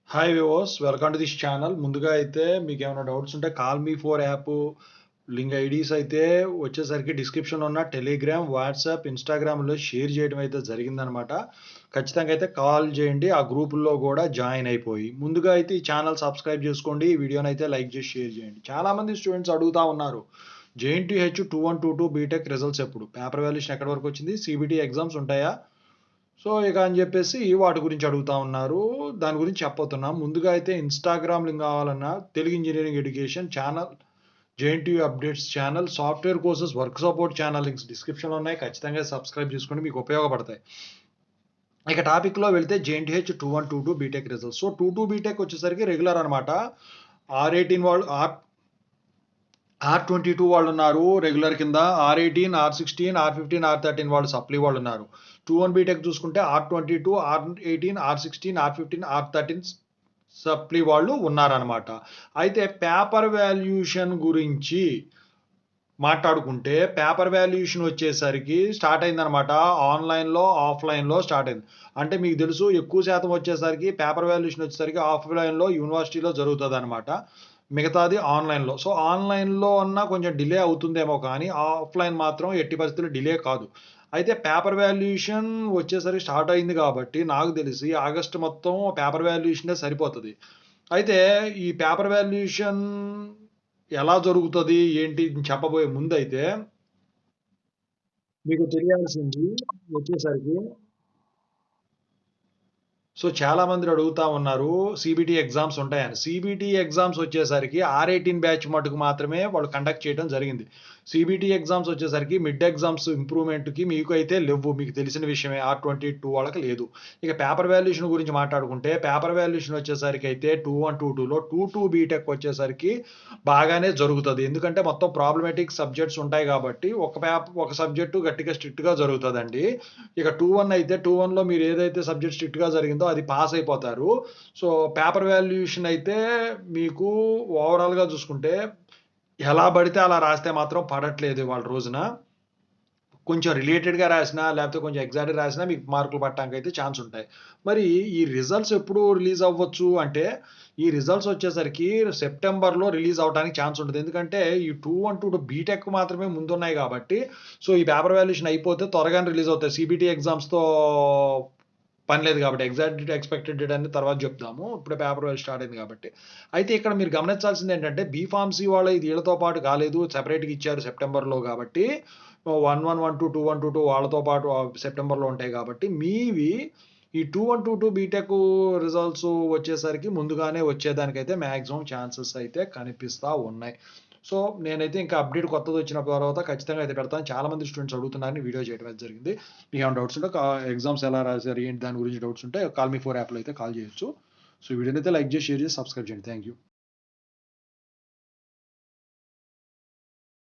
Hi వివోస్, welcome to this channel. ముందుగా అయితే మీకు ఏమైనా డౌట్స్ ఉంటే call me four app link IDs అయితే వచ్చేసరికి డిస్క్రిప్షన్లో ఉన్న టెలిగ్రామ్, వాట్సాప్, ఇన్స్టాగ్రామ్లో షేర్ చేయడం అయితే జరిగిందనమాట. ఖచ్చితంగా అయితే కాల్ చేయండి, ఆ గ్రూపుల్లో కూడా జాయిన్ అయిపోయి. ముందుగా అయితే ఈ ఛానల్ సబ్స్క్రైబ్ చేసుకోండి, ఈ వీడియోని అయితే లైక్ చేసి షేర్ చేయండి. చాలామంది స్టూడెంట్స్ అడుగుతా ఉన్నారు, JNTH 2122 బీటెక్ రిజల్ట్స్ ఎప్పుడు, పేపర్ వాల్యుయేషన్ ఎక్కడి వరకు వచ్చింది, CBT ఎగ్జామ్స్ ఉంటాయా, సో ఇక అని చెప్పేసి వాటి గురించి అడుగుతా ఉన్నారు. దాని గురించి చెప్పబోతున్నాం. ముందుగా అయితే ఇన్స్టాగ్రామ్ లింక్ కావాలన్నా Telugu engineering education channel, JNTU updates channel, software courses work support channel links డిస్క్రిప్షన్లో ఉన్నాయి. ఖచ్చితంగా సబ్స్క్రైబ్ చేసుకోండి, మీకు ఉపయోగపడతాయి. ఇక టాపిక్లో వెళ్తే JNTH 2122 BTech results. So 22 BTech వచ్చేసరికి రెగ్యులర్ అనమాట. R18 వాళ్ళు R22 వాళ్ళు ఉన్నారు రెగ్యులర్ కింద, R18, R16, R15, R13 వాళ్ళు సప్లీ వాళ్ళు ఉన్నారు. 21 బీటెక్ చూసుకుంటే R22, R18, R16, R15, R13 supply వాళ్ళు ఉన్నారనమాట. అయితే పేపర్ వాల్యుయేషన్ గురించి మాట్లాడుకుంటే పేపర్ వాల్యుయేషన్ వచ్చేసరికి స్టార్ట్ అయిందనమాట. ఆన్లైన్లో, ఆఫ్లైన్లో స్టార్ట్ అయింది. అంటే మీకు తెలుసు, ఎక్కువ శాతం వచ్చేసరికి పేపర్ వాల్యుయేషన్ వచ్చేసరికి ఆఫ్లైన్లో యూనివర్సిటీలో జరుగుతుంది అనమాట, మిగతాది ఆన్లైన్లో. సో ఆన్లైన్లో అన్నా కొంచెం డిలే అవుతుందేమో, కానీ ఆఫ్లైన్ మాత్రం ఎట్టి పరిస్థితుల్లో డిలే కాదు. అయితే పేపర్ వాల్యుయేషన్ వచ్చేసరికి స్టార్ట్ అయింది కాబట్టి నాకు తెలిసి ఆగస్టు మొత్తం పేపర్ వాల్యుయేషనే సరిపోతుంది. అయితే ఈ పేపర్ వాల్యుయేషన్ ఎలా జరుగుతుంది ఏంటి చెప్పబోయే ముందైతే మీకు తెలియాల్సింది వచ్చేసరికి, సో చాలా మంది అడుగుతా ఉన్నారు సిబిటి ఎగ్జామ్స్ ఉంటాయని. సిబిటి ఎగ్జామ్స్ వచ్చేసరికి R18 బ్యాచ్ మటుకు మాత్రమే వాళ్ళు కండక్ట్ చేయడం జరిగింది. సిబిటి ఎగ్జామ్స్ వచ్చేసరికి మిడ్ ఎగ్జామ్స్ ఇంప్రూవ్మెంట్కి మీకు అయితే లేవు, మీకు తెలిసిన విషయమే. R22 వాళ్ళకి లేదు. ఇక పేపర్ వాల్యుయేషన్ గురించి మాట్లాడుకుంటే పేపర్ వాల్యుయేషన్ వచ్చేసరికి అయితే 2122లో 22 బీటెక్ వచ్చేసరికి బాగానే జరుగుతుంది. ఎందుకంటే మొత్తం ప్రాబ్లమేటిక్ సబ్జెక్ట్స్ ఉంటాయి కాబట్టి ఒక సబ్జెక్టు గట్టిగా స్ట్రిక్ట్గా జరుగుతుందండి. ఇక 21 అయితే 21లో మీరు ఏదైతే సబ్జెక్ట్ స్ట్రిక్ట్గా జరిగిందో అది పాస్ అయిపోతారు. సో పేపర్ వాల్యుయేషన్ అయితే మీకు ఓవరాల్గా చూసుకుంటే ఎలా పడితే అలా రాస్తే మాత్రం పడట్లేదు వాళ్ళ రోజున. కొంచెం రిలేటెడ్గా రాసినా లేకపోతే కొంచెం ఎగ్జాక్ట్గా రాసినా మీకు మార్కులు పట్టడానికి అయితే ఛాన్స్ ఉంటాయి. మరి ఈ రిజల్ట్స్ ఎప్పుడు రిలీజ్ అవ్వచ్చు అంటే, ఈ రిజల్ట్స్ వచ్చేసరికి సెప్టెంబర్లో రిలీజ్ అవడానికి ఛాన్స్ ఉంటుంది. ఎందుకంటే ఈ 2122 బీటెక్ మాత్రమే ముందున్నాయి కాబట్టి. సో ఈ పేపర్ వాల్యుయేషన్ అయిపోతే త్వరగానే రిలీజ్ అవుతాయి. CBT ఎగ్జామ్స్తో పని లేదు కాబట్టి, ఎగ్జాక్ట్ డేట్, ఎక్స్పెక్టెడ్ డేట్ అని తర్వాత చెప్దాము. ఇప్పుడే పేపర్ వాల్యూ స్టార్ట్ అయింది కాబట్టి. అయితే ఇక్కడ మీరు గమనించాల్సింది ఏంటంటే, బీఫార్మసీ వాళ్ళ ఇది వీళ్ళతో పాటు కాలేదు, సెపరేట్గా ఇచ్చారు సెప్టెంబర్లో కాబట్టి. 1112, 2122 వాళ్ళతో పాటు సెప్టెంబర్లో ఉంటాయి కాబట్టి మీవి ఈ 2122 బీటెక్ రిజల్ట్స్ వచ్చేసరికి ముందుగానే వచ్చేదానికైతే మ్యాక్సిమం ఛాన్సెస్ అయితే కనిపిస్తూ ఉన్నాయి. సో నేనైతే ఇంకా అప్డేట్ కొత్తది వచ్చిన తర్వాత ఖచ్చితంగా అయితే పెడతాను. చాలా మంది స్టూడెంట్స్ అడుగుతున్నారని వీడియో చేయడం అయితే జరిగింది. మీకు ఏమైనా డౌట్స్ ఉంటే ఎగ్జామ్స్ ఎలా రాశారు ఏంటి దాని గురించి డౌట్స్ ఉంటే కాల్ మీ ఫోర్ యాప్లో అయితే కాల్ చేయొచ్చు. సో వీడియోని అయితే లైక్ చేసి, షేర్ చేసి, సబ్స్క్రైబ్ చేయండి. Thank you.